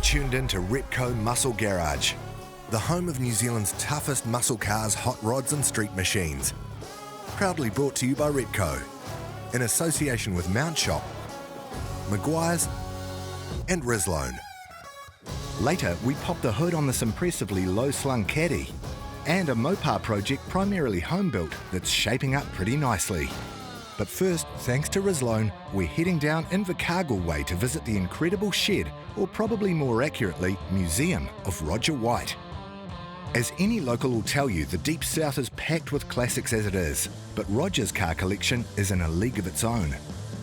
tuned in to Repco Muscle Garage, the home of New Zealand's toughest muscle cars, hot rods and street machines. Proudly brought to you by Repco, in association with Mount Shop, Maguire's and Rizlone. Later, we pop the hood on this impressively low-slung Caddy, and a Mopar project primarily home-built that's shaping up pretty nicely. But first, thanks to Rizlone, we're heading down Invercargill Way to visit the incredible shed, or probably more accurately, museum of Roger White. As any local will tell you, the Deep South is packed with classics as it is, but Roger's car collection is in a league of its own.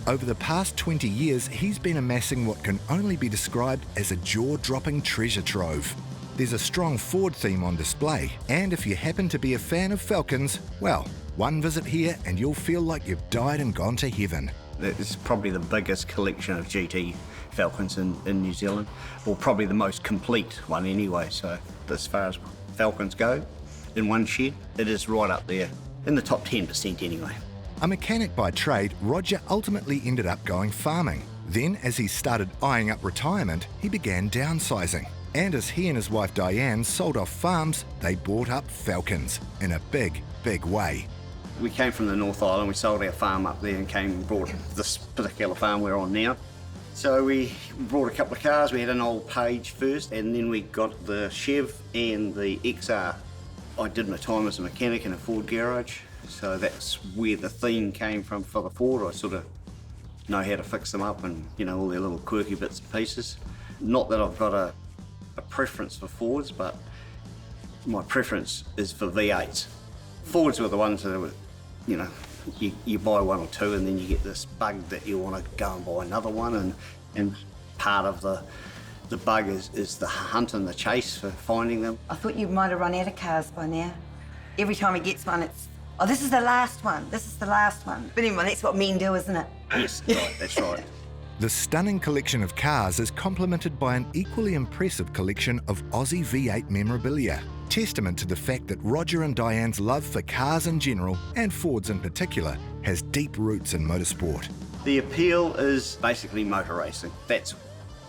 Over the past 20 years, he's been amassing what can only be described as a jaw-dropping treasure trove. There's a strong Ford theme on display, and if you happen to be a fan of Falcons, well, one visit here and you'll feel like you've died and gone to heaven. It's probably the biggest collection of GT Falcons in New Zealand, or probably the most complete one anyway, so as far as Falcons go, in one shed, it is right up there, in the top 10% anyway. A mechanic by trade, Roger ultimately ended up going farming. Then, as he started eyeing up retirement, he began downsizing. And as he and his wife Diane sold off farms, they bought up Falcons in a big, big way. We came from the North Island, we sold our farm up there and came and brought this particular farm we're on now. So we brought a couple of cars, we had an old Page first, and then we got the Chev and the XR. I did my time as a mechanic in a Ford garage, so that's where the theme came from for the Ford. I sort of know how to fix them up and, you know, all their little quirky bits and pieces. Not that I've got a preference for Fords, but my preference is for V8s. Fords were the ones that were, you know, you buy one or two and then you get this bug that you want to go and buy another one, and part of the bug is the hunt and the chase for finding them. I thought you might have run out of cars by now. Every time he gets one, it's, oh, this is the last one, this is the last one. But anyway, that's what men do, isn't it? Yes, right, that's right. The stunning collection of cars is complemented by an equally impressive collection of Aussie V8 memorabilia, testament to the fact that Roger and Diane's love for cars in general, and Fords in particular, has deep roots in motorsport. The appeal is basically motor racing. That's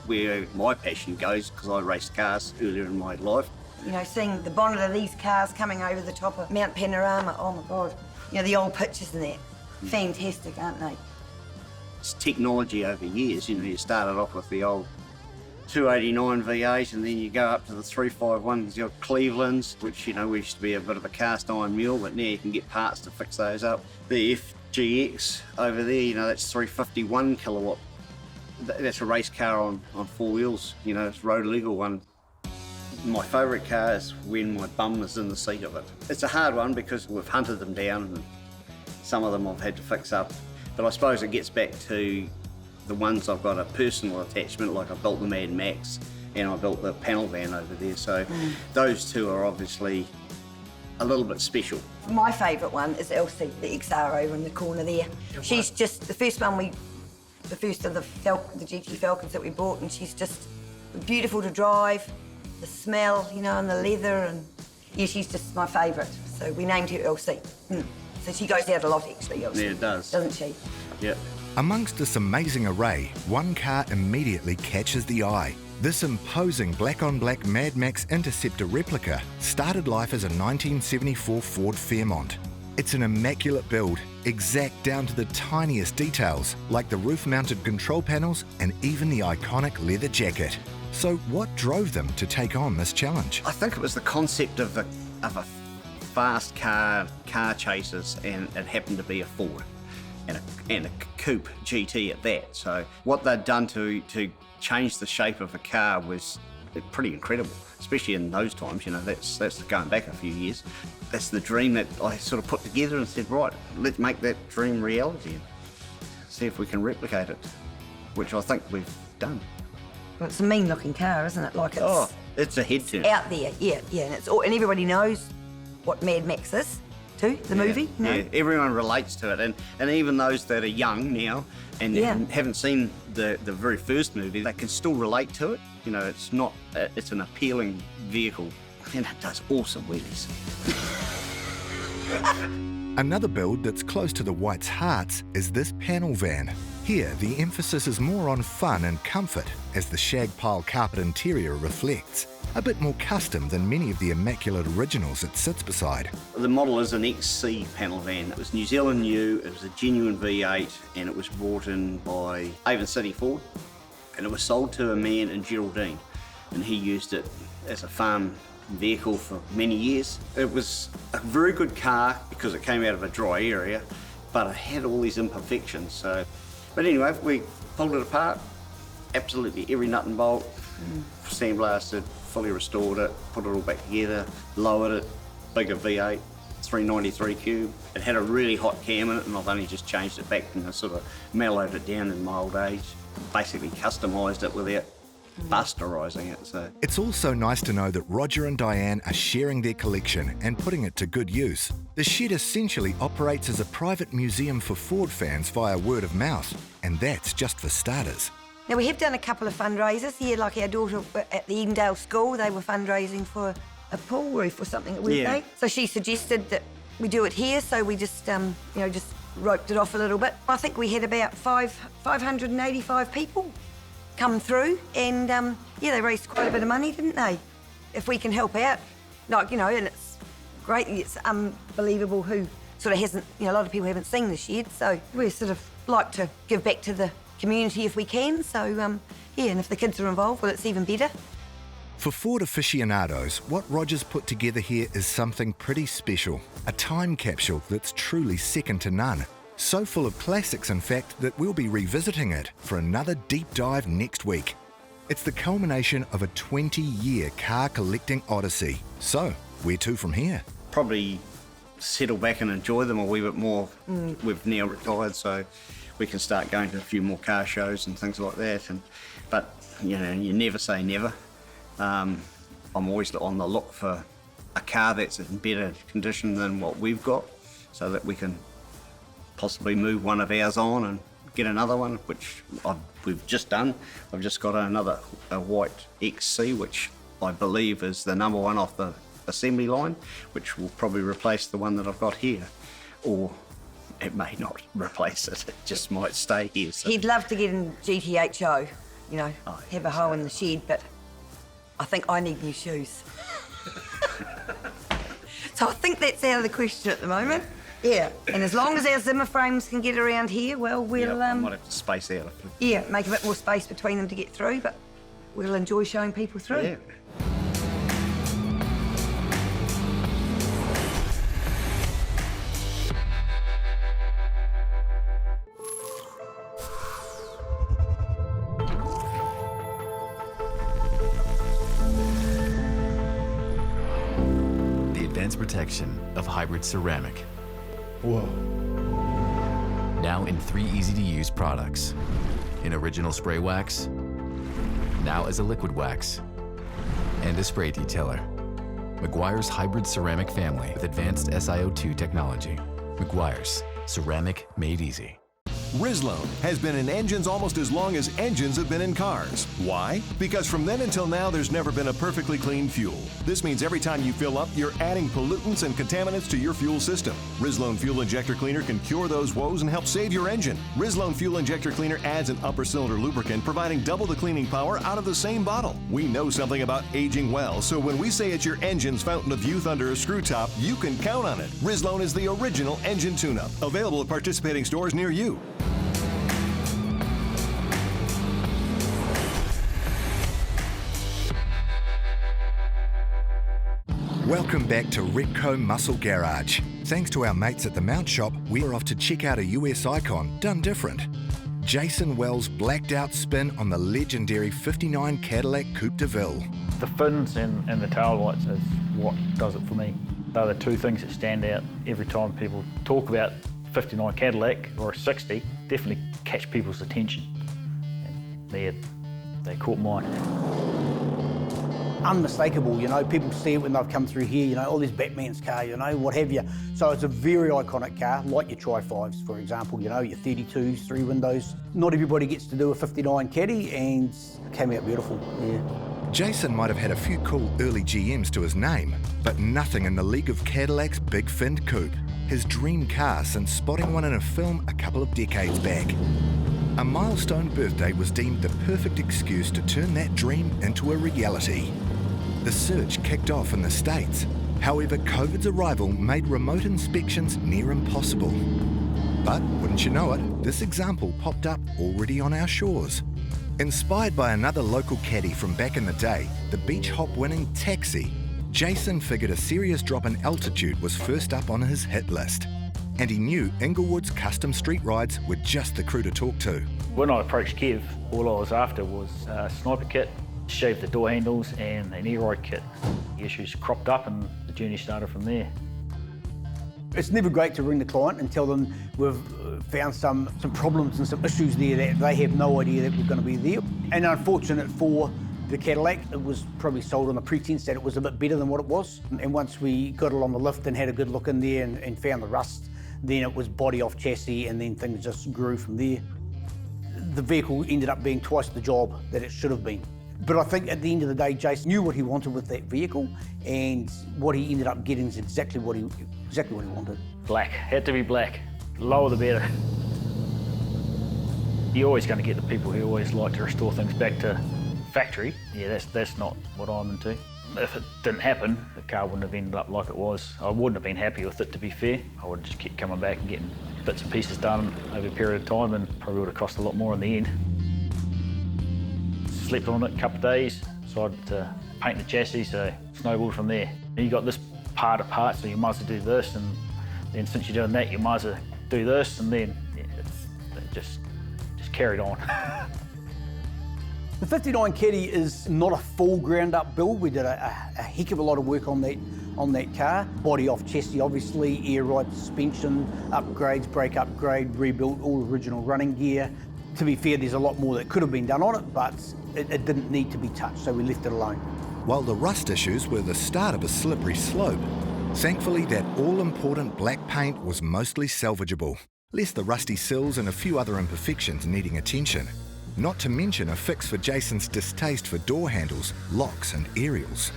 where my passion goes, because I raced cars earlier in my life. You know, seeing the bonnet of these cars coming over the top of Mount Panorama, oh my God. You know, the old pictures in there, fantastic, aren't they? It's technology over years. You know, you started off with the old 289 V8 and then you go up to the 351s, your Clevelands, which, you know, we used to be a bit of a cast iron mule, but now you can get parts to fix those up. The FGX over there, you know, that's 351 kilowatt. That's a race car on four wheels, you know, it's road legal one. My favourite car is when my bum is in the seat of it. It's a hard one because we've hunted them down and some of them I've had to fix up. But I suppose it gets back to the ones I've got a personal attachment, like I built the Mad Max and I built the panel van over there. So those two are obviously a little bit special. My favourite one is Elsie, the XR over in the corner there. She's just the first one the first of the GT Falcons that we bought, and she's just beautiful to drive, the smell, you know, and the leather, and yeah, she's just my favourite. So we named her Elsie. So she goes out a lot, actually, Elsie. Yeah, it does. Doesn't she? Yep. Amongst this amazing array, one car immediately catches the eye. This imposing black-on-black Mad Max Interceptor replica started life as a 1974 Ford Fairmont. It's an immaculate build, exact down to the tiniest details, like the roof-mounted control panels and even the iconic leather jacket. So what drove them to take on this challenge? I think it was the concept of a fast car chasers, and it happened to be a Ford and a coupe GT at that. So what they'd done to change the shape of a car was pretty incredible, especially in those times. You know, that's going back a few years. That's the dream that I sort of put together and said, right, let's make that dream reality and see if we can replicate it, which I think we've done. Well, it's a mean-looking car, isn't it? Like it's a head turn. Out there, yeah, and it's all, and everybody knows what Mad Max is, too, the movie. No? Yeah, everyone relates to it, and even those that are young now and haven't seen the very first movie, they can still relate to it. You know, it's an appealing vehicle, and it does awesome wheelies. Another build that's close to the Whites' hearts is this panel van. Here, the emphasis is more on fun and comfort, as the shag pile carpet interior reflects. A bit more custom than many of the immaculate originals it sits beside. The model is an XC panel van. It was New Zealand new, it was a genuine V8, and it was brought in by Avon City Ford, and it was sold to a man in Geraldine, and he used it as a farm vehicle for many years. It was a very good car because it came out of a dry area, but it had all these imperfections. But anyway, we pulled it apart, absolutely every nut and bolt, sandblasted, fully restored it, put it all back together, lowered it, bigger V8, 393 cube. It had a really hot cam in it, and I've only just changed it back and sort of mellowed it down in my old age. Basically customised it without busterising it. So it's also nice to know that Roger and Diane are sharing their collection and putting it to good use. The shed essentially operates as a private museum for Ford fans via word of mouth, and that's just for starters. Now, we have done a couple of fundraisers here, like our daughter at the Edendale School, they were fundraising for a pool roof or something, weren't they? So she suggested that we do it here, so we just, just roped it off a little bit. I think we had about 585 people come through, and they raised quite a bit of money, didn't they? If we can help out, and it's great, it's unbelievable who sort of hasn't, a lot of people haven't seen the shed, so we sort of like to give back to the community if we can, so and if the kids are involved, well, it's even better. For Ford aficionados, what Roger's put together here is something pretty special. A time capsule that's truly second to none. So full of classics, in fact, that we'll be revisiting it for another deep dive next week. It's the culmination of a 20-year car collecting odyssey. So, where to from here? probably settle back and enjoy them a wee bit more. We've now retired, so we can start going to a few more car shows and things like that. But you know, you never say never. I'm always on the look for a car that's in better condition than what we've got, so that we can possibly move one of ours on and get another one, which we've just done. I've just got a white XC, which I believe is the number one off the assembly line, which will probably replace the one that I've got here, or it may not replace it, it just might stay here. So. He'd love to get in GTHO, you know, have a hoe in the shed, but I think I need new shoes. So I think that's out of the question at the moment. Yeah, and as long as our Zimmer frames can get around here, well, we'll... I might have to space out. Yeah, make a bit more space between them to get through, but we'll enjoy showing people through. Yeah. The advanced protection of hybrid ceramic. Whoa. Now in 3 easy-to-use products. In original spray wax, now as a liquid wax, and a spray detailer. Meguiar's hybrid ceramic family with advanced SiO2 technology. Meguiar's, ceramic made easy. Rizlone has been in engines almost as long as engines have been in cars. Why? Because from then until now, there's never been a perfectly clean fuel. This means every time you fill up, you're adding pollutants and contaminants to your fuel system. Rizlone Fuel Injector Cleaner can cure those woes and help save your engine. Rizlone Fuel Injector Cleaner adds an upper cylinder lubricant, providing double the cleaning power out of the same bottle. We know something about aging well, so when we say it's your engine's fountain of youth under a screw top, you can count on it. Rizlone is the original engine tune-up. Available at participating stores near you. Welcome back to Repco Muscle Garage. Thanks to our mates at the Mount Shop, we're off to check out a US icon done different. Jason Wells' blacked out spin on the legendary 59 Cadillac Coupe de Ville. The fins and the tail lights is what does it for me. They're the two things that stand out every time people talk about 59 Cadillac or a 60, definitely catch people's attention. And they caught mine. Unmistakable, you know, people see it when they've come through here, you know, oh, there's Batman's car, you know, what have you. So it's a very iconic car, like your Tri-5s, for example, you know, your 32s, 3 windows. Not everybody gets to do a 59 Caddy, and it came out beautiful, yeah. Jason might have had a few cool early GMs to his name, but nothing in the league of Cadillac's big finned coupe. His dream car since spotting one in a film a couple of decades back. A milestone birthday was deemed the perfect excuse to turn that dream into a reality. The search kicked off in the States. However, COVID's arrival made remote inspections near impossible. But wouldn't you know it, this example popped up already on our shores. Inspired by another local caddy from back in the day, the beach hop winning Taxi, Jason figured a serious drop in altitude was first up on his hit list. And he knew Inglewood's custom street rides were just the crew to talk to. When I approached Kev, all I was after was a sniper kit, shaved the door handles and an air ride kit. The issues cropped up and the journey started from there. It's never great to ring the client and tell them we've found some problems and some issues there that they have no idea that we're going to be there. And unfortunate for the Cadillac, it was probably sold on the pretense that it was a bit better than what it was. And once we got it on the lift and had a good look in there and found the rust, then it was body off chassis, and then things just grew from there. The vehicle ended up being twice the job that it should have been. But I think at the end of the day, Jason knew what he wanted with that vehicle, and what he ended up getting is exactly what he wanted. Black, had to be black. Lower the better. You're always going to get the people who always like to restore things back to factory. Yeah, that's not what I'm into. If it didn't happen, the car wouldn't have ended up like it was. I wouldn't have been happy with it, to be fair. I would have just kept coming back and getting bits and pieces done over a period of time, and probably would have cost a lot more in the end. Slept on it a couple of days, decided to paint the chassis, so snowballed from there. And you got this part apart, so you might as well do this, and then since you're doing that, you might as well do this, and then yeah, it just carried on. The 59 Caddy is not a full ground up build. We did a heck of a lot of work on that car. Body off chassis, obviously, air ride, suspension, upgrades, brake upgrade, rebuilt, all original running gear. To be fair, there's a lot more that could have been done on it, but it didn't need to be touched, so we left it alone. While the rust issues were the start of a slippery slope, thankfully that all-important black paint was mostly salvageable, less the rusty sills and a few other imperfections needing attention. Not to mention a fix for Jason's distaste for door handles, locks and aerials.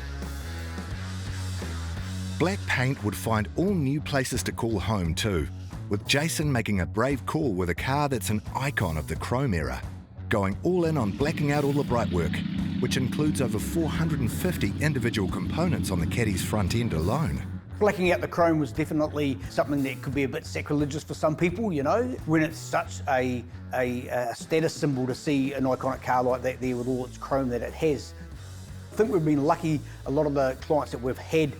Black paint would find all new places to call home too, with Jason making a brave call with a car that's an icon of the chrome era, going all in on blacking out all the bright work, which includes over 450 individual components on the Caddy's front end alone. Blacking out the chrome was definitely something that could be a bit sacrilegious for some people, you know, when it's such a status symbol to see an iconic car like that there with all its chrome that it has. I think we've been lucky. A lot of the clients that we've had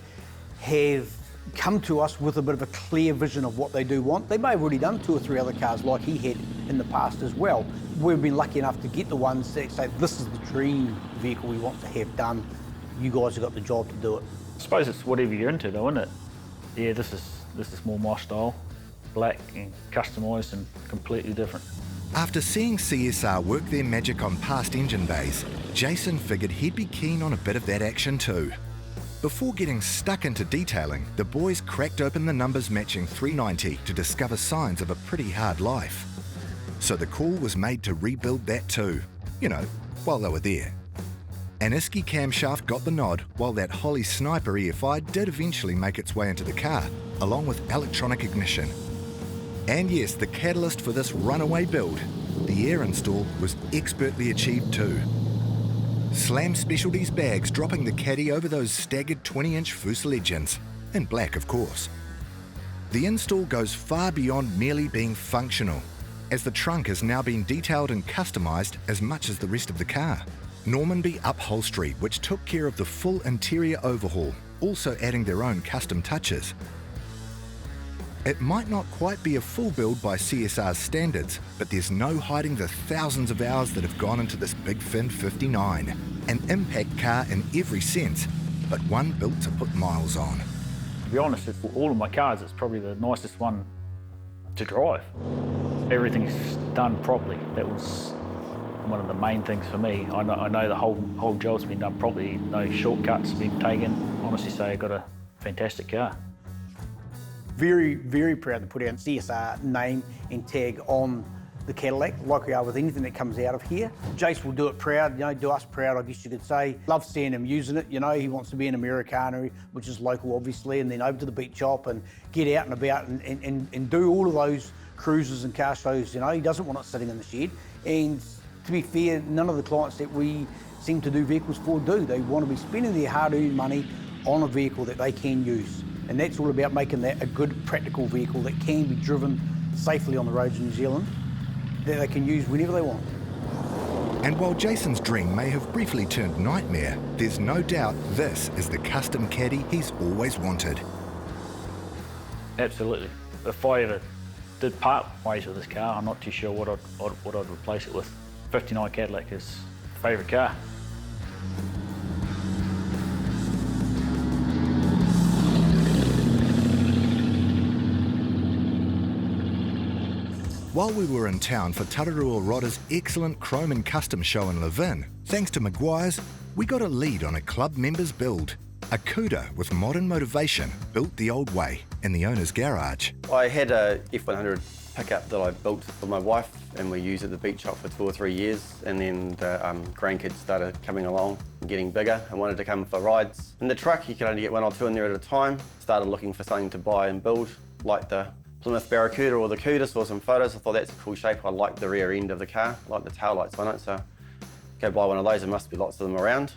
have come to us with a bit of a clear vision of what they do want. They may have already done 2 or 3 other cars like he had in the past as well. We've been lucky enough to get the ones that say, this is the dream vehicle we want to have done. You guys have got the job to do it. I suppose it's whatever you're into though, isn't it? Yeah, this is more my style. Black and customised and completely different. After seeing CSR work their magic on past engine bays, Jason figured he'd be keen on a bit of that action too. Before getting stuck into detailing, the boys cracked open the numbers matching 390 to discover signs of a pretty hard life. So the call was made to rebuild that too, you know, while they were there. An Iski camshaft got the nod, while that Holly Sniper EFI did eventually make its way into the car, along with electronic ignition. And yes, the catalyst for this runaway build, the air install, was expertly achieved too. Slam Specialties bags dropping the Caddy over those staggered 20-inch fuselages, in black of course. The install goes far beyond merely being functional, as the trunk has now been detailed and customised as much as the rest of the car. Normanby Upholstery, which took care of the full interior overhaul, also adding their own custom touches. It might not quite be a full build by CSR's standards, but there's no hiding the thousands of hours that have gone into this big fin 59. An impact car in every sense, but one built to put miles on. To be honest, for all of my cars, it's probably the nicest one to drive. Everything's done properly. That was one of the main things for me. I know the whole job's been done properly, no shortcuts been taken. Honestly say I got a fantastic car. Very, very proud to put our CSR name and tag on the Cadillac, like we are with anything that comes out of here. Jace will do it proud, you know, do us proud, I guess you could say. Love seeing him using it, you know, he wants to be an Americana, which is local obviously, and then over to the beach shop and get out and about and do all of those cruises and car shows, you know, he doesn't want it sitting in the shed. And to be fair, none of the clients that we seem to do vehicles for do. They want to be spending their hard-earned money on a vehicle that they can use. And that's all about making that a good, practical vehicle that can be driven safely on the roads in New Zealand, that they can use whenever they want. And while Jason's dream may have briefly turned nightmare, there's no doubt this is the custom caddy he's always wanted. Absolutely. If I ever did part ways with this car, I'm not too sure what I'd replace it with. 59 Cadillac is my favourite car. While we were in town for Tararua Roda's excellent Chrome and Custom show in Levin, thanks to Maguire's, we got a lead on a club member's build. A Cuda with modern motivation, built the old way in the owner's garage. I had a F100 pickup that I built for my wife, and we used it at the beach shop for 2 or 3 years, and then the grandkids started coming along and getting bigger and wanted to come for rides. In the truck you could only get 1 or 2 in there at a time. Started looking for something to buy and build, like the Plymouth Barracuda or the Cuda. Saw some photos, I thought that's a cool shape. I like the rear end of the car, I like the tail lights on it, so go buy one of those. There must be lots of them around.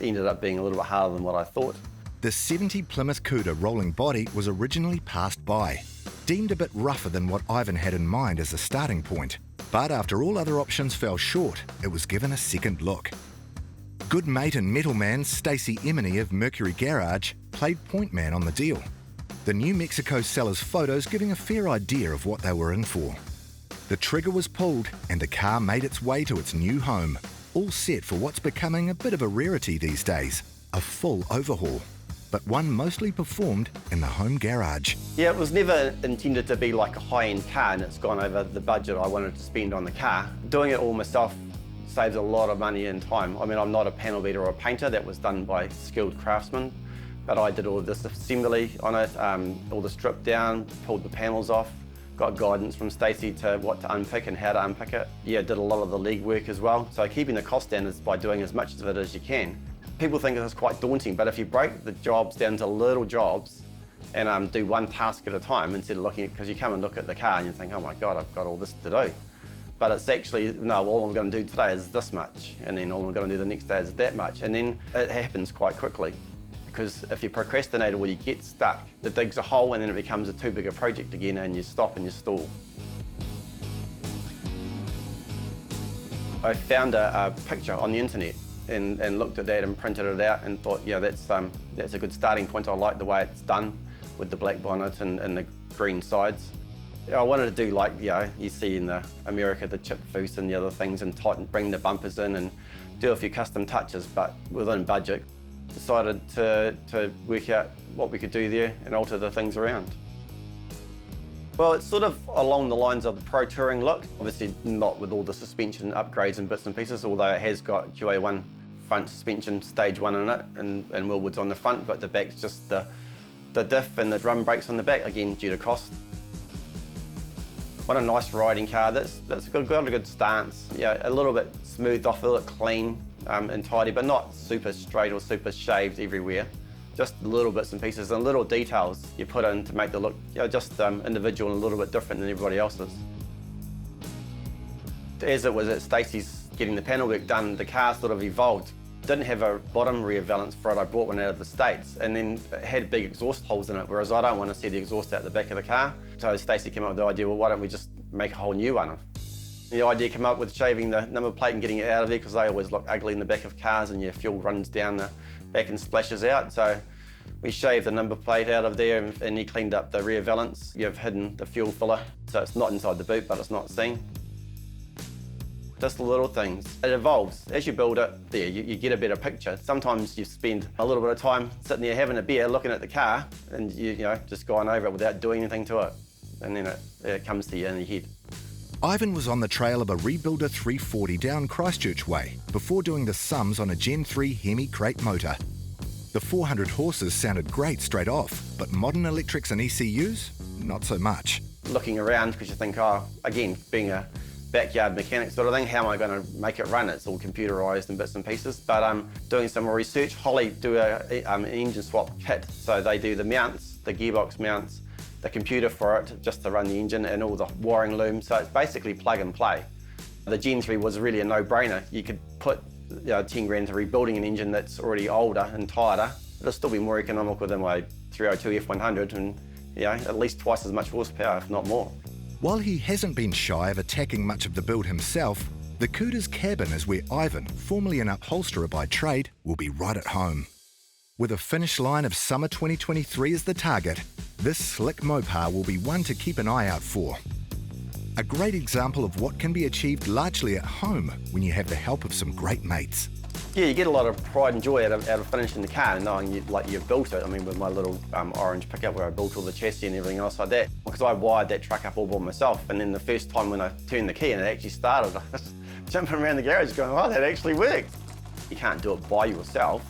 It ended up being a little bit harder than what I thought. The 70 Plymouth Cuda rolling body was originally passed by, deemed a bit rougher than what Ivan had in mind as a starting point. But after all other options fell short, it was given a second look. Good mate and metal man Stacey Emini of Mercury Garage played point man on the deal. The New Mexico seller's photos giving a fair idea of what they were in for. The trigger was pulled and the car made its way to its new home, all set for what's becoming a bit of a rarity these days, a full overhaul, but one mostly performed in the home garage. Yeah, it was never intended to be like a high-end car, and it's gone over the budget I wanted to spend on the car. Doing it all myself saves a lot of money and time. I mean, I'm not a panel beater or a painter. That was done by skilled craftsmen. But I did all this assembly on it, all the strip down, pulled the panels off, got guidance from Stacey to what to unpick and how to unpick it. Yeah, did a lot of the leg work as well. So keeping the cost down is by doing as much of it as you can. People think it's quite daunting, but if you break the jobs down to little jobs and do one task at a time instead of looking at, because you come and look at the car and you think, oh my God, I've got all this to do. But it's actually, no, all I'm going to do today is this much, and then all I'm going to do the next day is that much, and then it happens quite quickly. Because if you procrastinate or you get stuck, it digs a hole and then it becomes a too big a project again and you stop and you stall. I found a picture on the internet and looked at that and printed it out and thought, yeah, that's a good starting point. I like the way it's done with the black bonnet and the green sides. I wanted to do like, you see in America, the chip foose and the other things, and bring the bumpers in and do a few custom touches, but within budget. Decided to work out what we could do there and alter the things around. Well, it's sort of along the lines of the Pro Touring look. Obviously not with all the suspension upgrades and bits and pieces, although it has got QA1 front suspension stage 1 in it and Willwoods on the front, but the back's just the diff and the drum brakes on the back, again due to cost. What a nice riding car. That's got a good stance. Yeah, a little bit smoothed off, a little clean and tidy, but not super straight or super shaved everywhere. Just little bits and pieces and little details you put in to make the look just individual and a little bit different than everybody else's. As it was at Stacey's getting the panel work done, the car sort of evolved. Didn't have a bottom rear valance for it. I brought one out of the States, and then it had big exhaust holes in it, whereas I don't want to see the exhaust out the back of the car. So Stacey came up with the idea, well, why don't we just make a whole new one? The idea came up with shaving the number plate and getting it out of there, because they always look ugly in the back of cars and your fuel runs down the back and splashes out. So we shaved the number plate out of there and he cleaned up the rear valance. You've hidden the fuel filler, so it's not inside the boot, but it's not seen. Just the little things. It evolves. As you build it, there, you get a better picture. Sometimes you spend a little bit of time sitting there having a beer, looking at the car, and you just going over it without doing anything to it. And then it comes to you in your head. Ivan was on the trail of a Rebuilder 340 down Christchurch way before doing the sums on a Gen 3 Hemi crate motor. The 400 horses sounded great straight off, but modern electrics and ECUs, not so much. Looking around, because you think, again, being a backyard mechanic sort of thing, how am I going to make it run? It's all computerised and bits and pieces, but doing some more research. Holly do an engine swap kit, so they do the mounts, the gearbox mounts, the computer for it just to run the engine and all the wiring loom. So it's basically plug and play. The Gen 3 was really a no-brainer. You could put 10 grand into rebuilding an engine that's already older and tireder. It'll still be more economical than my 302 F100 and at least twice as much horsepower, if not more. While he hasn't been shy of attacking much of the build himself, the Cuda's cabin is where Ivan, formerly an upholsterer by trade, will be right at home. With a finish line of summer 2023 as the target, this slick Mopar will be one to keep an eye out for. A great example of what can be achieved largely at home when you have the help of some great mates. Yeah, you get a lot of pride and joy out of finishing the car and knowing you've built it. I mean, with my little orange pickup where I built all the chassis and everything else like that, because I wired that truck up all by myself. And then the first time when I turned the key and it actually started, I was jumping around the garage going, oh, that actually worked. You can't do it by yourself,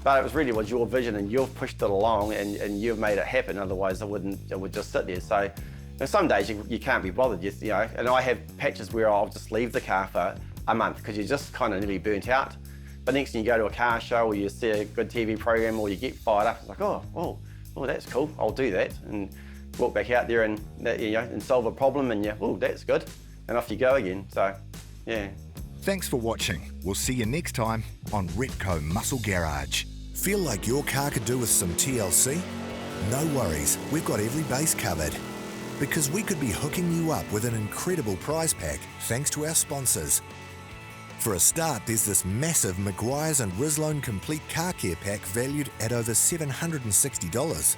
but it was your vision and you've pushed it along and you've made it happen. Otherwise, it would just sit there. So some days you can't be bothered, and I have patches where I'll just leave the car for a month because you're just kind of nearly burnt out. But next thing you go to a car show or you see a good TV program or you get fired up, it's like, oh, that's cool, I'll do that. And walk back out there and and solve a problem and oh, that's good. And off you go again, so yeah. Thanks for watching. We'll see you next time on Repco Muscle Garage. Feel like your car could do with some TLC? No worries, we've got every base covered. Because we could be hooking you up with an incredible prize pack thanks to our sponsors. For a start, there's this massive Maguire's and Rislone Complete Car Care Pack valued at over $760.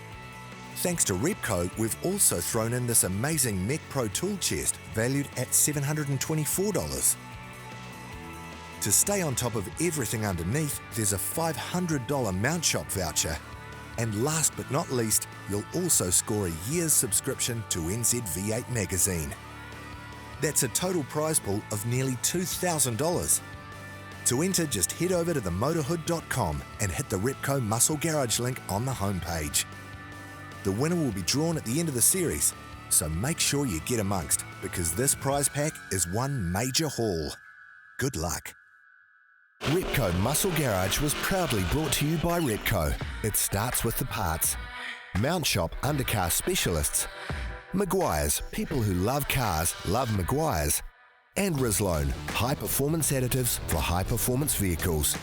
Thanks to Repco, we've also thrown in this amazing Mech Pro tool chest valued at $724. To stay on top of everything underneath, there's a $500 mount shop voucher. And last but not least, you'll also score a year's subscription to NZV8 magazine. That's a total prize pool of nearly $2,000. To enter, just head over to themotorhood.com and hit the Repco Muscle Garage link on the homepage. The winner will be drawn at the end of the series, so make sure you get amongst because this prize pack is one major haul. Good luck. Repco Muscle Garage was proudly brought to you by Repco. It starts with the parts. Mount Shop Undercar Specialists. Maguire's, people who love cars love Maguire's. And Rislone, high performance additives for high performance vehicles.